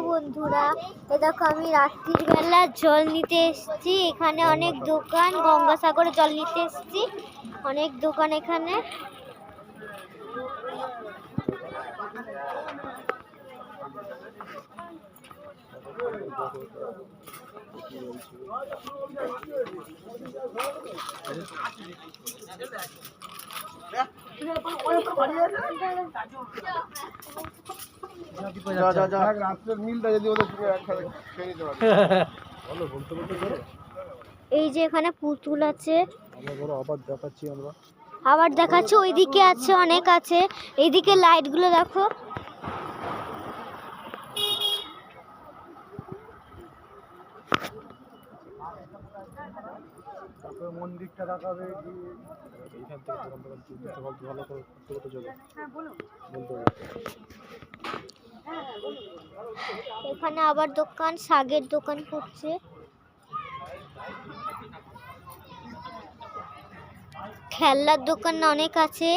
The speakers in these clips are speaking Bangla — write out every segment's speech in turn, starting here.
বন্ধুরা, এ দেখো আমি রাত্রির বেলা জল নিতে এসেছি। এখানে অনেক দোকান, গঙ্গাসাগরে জল নিতে এসেছি, অনেক দোকান এখানে। এই যে এখানে পুতুল আছে, আবার দেখাচ্ছে ওইদিকে আছে, অনেক আছে। এইদিকে লাইট গুলো দেখো। মন্দিরটা দেখাবে। এখানে আবার দোকান, শাকের দোকান করছে। খেলনার দোকান অনেক আছে।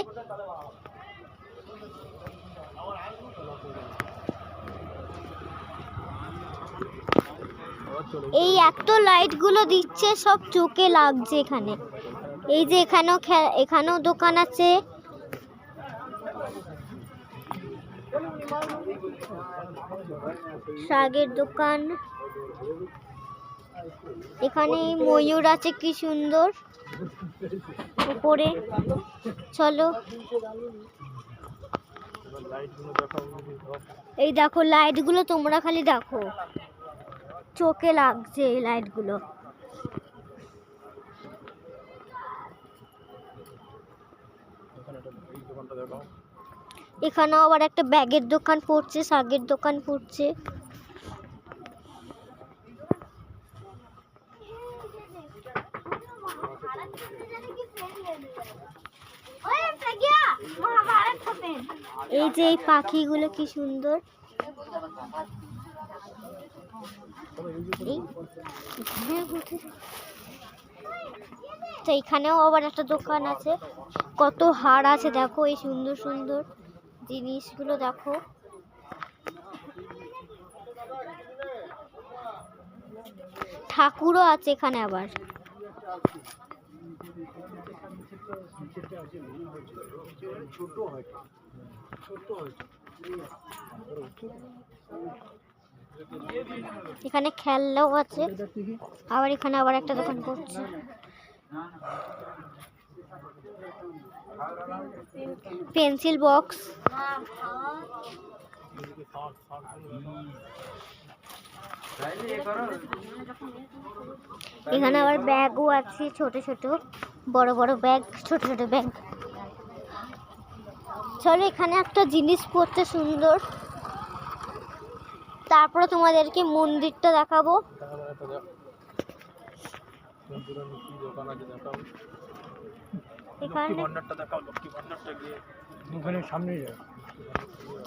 এই এত লাইট গুলো দিচ্ছে, সব চোখে লাগছে এখানে। এই যে এখানেও দোকান আছে। শাকের দোকান। এখানে ময়ূর আছে, কি সুন্দর উপরে। চলো, এই দেখো লাইট গুলো, তোমরা খালি দেখো, চোখে লাগছে এই লাইট গুলো। এখানেও আবার একটা ব্যাগের দোকান পড়ছে, শাকের দোকান পড়ছে। এই যে এই পাখিগুলো কি সুন্দর। তো এখানেও আবার একটা দোকান আছে, কত হার আছে দেখো, এই সুন্দর সুন্দর জিনিসগুলো দেখো। ঠাকুরও আছে এখানে আবার। এখানে খেলনাও আছে, আবার এখানে আবার একটা দোকান করছে। Pencil box. এখানে আবার ব্যাগও আছে, ছোট ছোট, বড় বড় ব্যাগ, ছোট ছোট ব্যাগ। চলো, এখানে একটা জিনিস পড়তে সুন্দর। তারপরে তোমাদেরকে মন্দিরটা দেখাবো।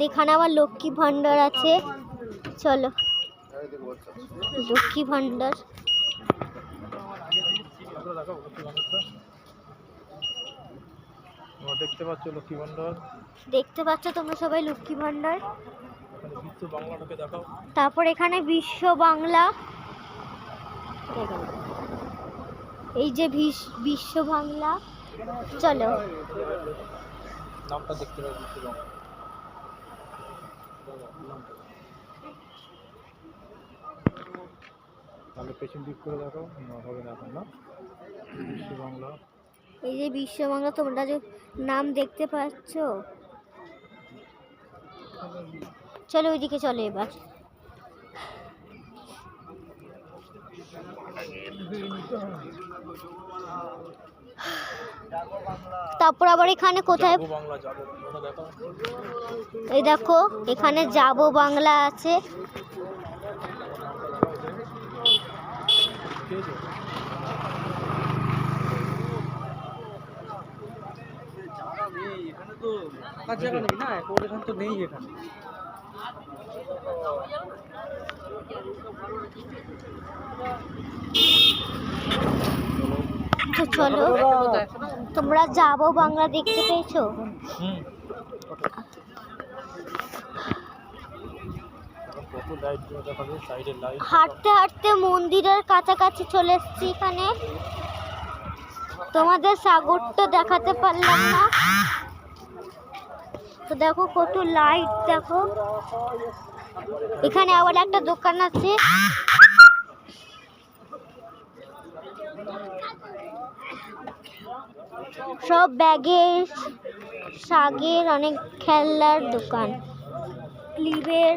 এখানে আবার লক্ষ্মী ভান্ডার আছে। চলো, লক্ষ্মী ভান্ডার দেখতে পাচ্ছ, লক্ষ্মী ভান্ডার দেখতে পাচ্ছ তোমরা সবাই, লক্ষ্মী ভান্ডার। তারপর এখানে বিশ্ব বাংলা, এই যে বিশ্ব বাংলা। চলো, নামটা দেখতে পাচ্ছ, তাহলে পেছন দিক করে দেখো, হবে না এখন না। বিশ্ব বাংলা, এই যে বিশ্ব বাংলা, তোমরা যে নাম দেখতে পাচ্ছ। চলো ওইদিকে চলো এবার। তারপর আবার এখানে কোথায়, এই দেখো এখানে যাব বাংলা আছে। এখানে তো ফাঁকা জায়গা নেই না, এখানে তো নেই এখানে। তো চলো, তোমরা যাবো বাংলা দেখতে পেয়েছো? কালারফুল লাইটগুলো দেখাবে, সাইডের লাইট। হাঁটতে হাঁটতে মন্দিরের কাছাকাছি চলে এসেছি। এখানে তোমাদের সাগরটা দেখাতে পারলাম না, তো দেখো কত লাইট, দেখো এখানে আবার একটা দোকান আছে। সব ব্যাগের, শাগের, অনেক খেলনার দোকান, ক্লিপের।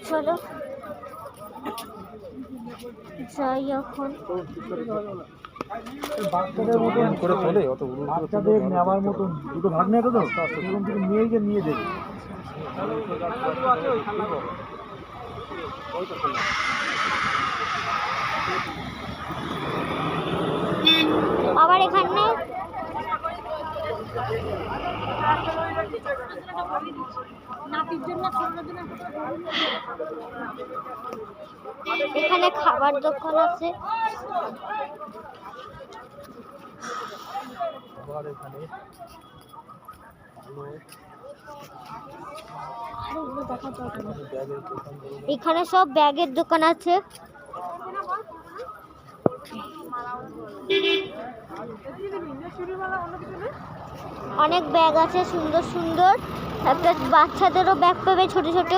চলো যাই এখন। বাচ্চাদের মতন করে তোলে, অত বাচ্চাদের নেওয়ার মতন দুটো ভাগ নেই তো, সেরকম থেকে নিয়ে দেবে। আবার এখানে এখানে খাবার দোকান আছে। আবার এখানে এখানে সব ব্যাগের দোকান আছে। অনেক ব্যাগ আছে সুন্দর সুন্দর, একটা বাচ্চাদেরও ব্যাগ পাবে ছোট ছোট।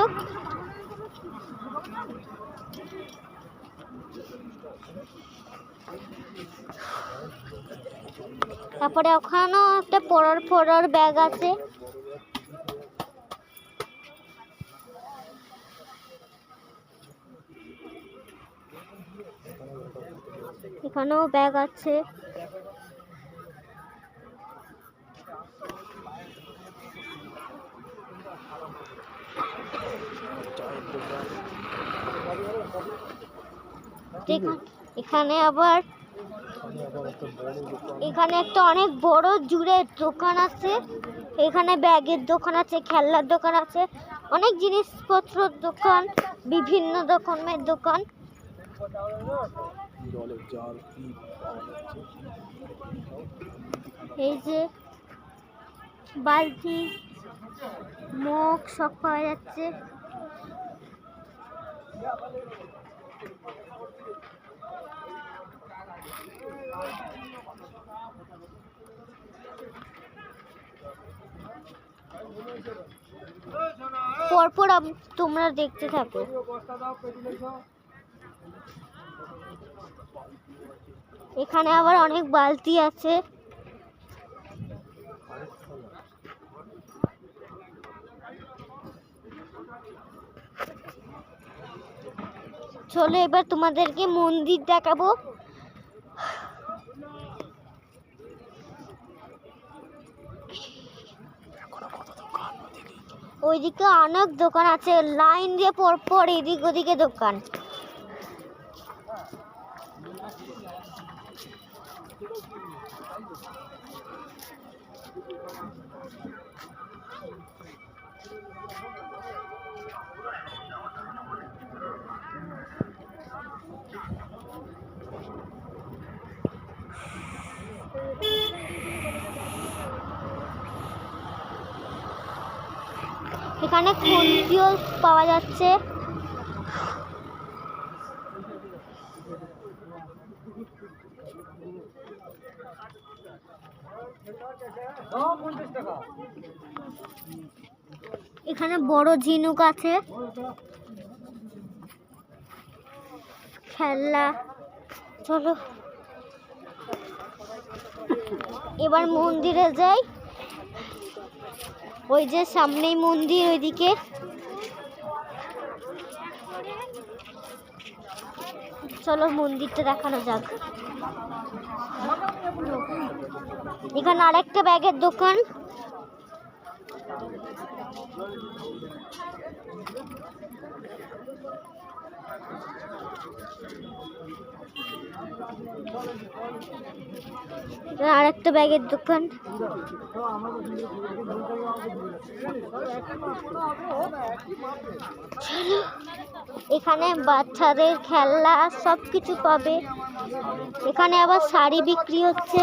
তারপরে ওখানেও একটা পড়ার ব্যাগ আছে। এখানেও ব্যাগ আছে। এখানে আবার এখানে একটা অনেক বড় জুড়ে দোকান আছে। এখানে ব্যাগের দোকান আছে, খেলনার দোকান আছে, অনেক জিনিসপত্রের দোকান, বিভিন্ন রকমের দোকান। এই যে বালতি, মগ সব পাওয়া যাচ্ছে। পরপর তোমরা দেখতে থাকো। এখানে আবার অনেক বালতি আছে। চলো এবার তোমাদেরকে মন্দির দেখাবো। ওইদিকে অনেক দোকান আছে, লাইন দিয়ে পরপর এদিক ওদিকে দোকান। এখানে খুন্তিও পাওয়া যাচ্ছে। এখানে বড় ঝিনুক আছে, খেলনা। চলো এবার মন্দিরে যাই। ওই যে সামনেই মন্দির, ওইদিকে। চলো মন্দিরটা দেখানো যাক। এখানে আরেকটা ব্যাগের দোকান। আর একটা ব্যাগের দোকান। চলো, এখানে বাচ্চাদের খেলনা সবকিছু পাবে। এখানে আবার শাড়ি বিক্রি হচ্ছে।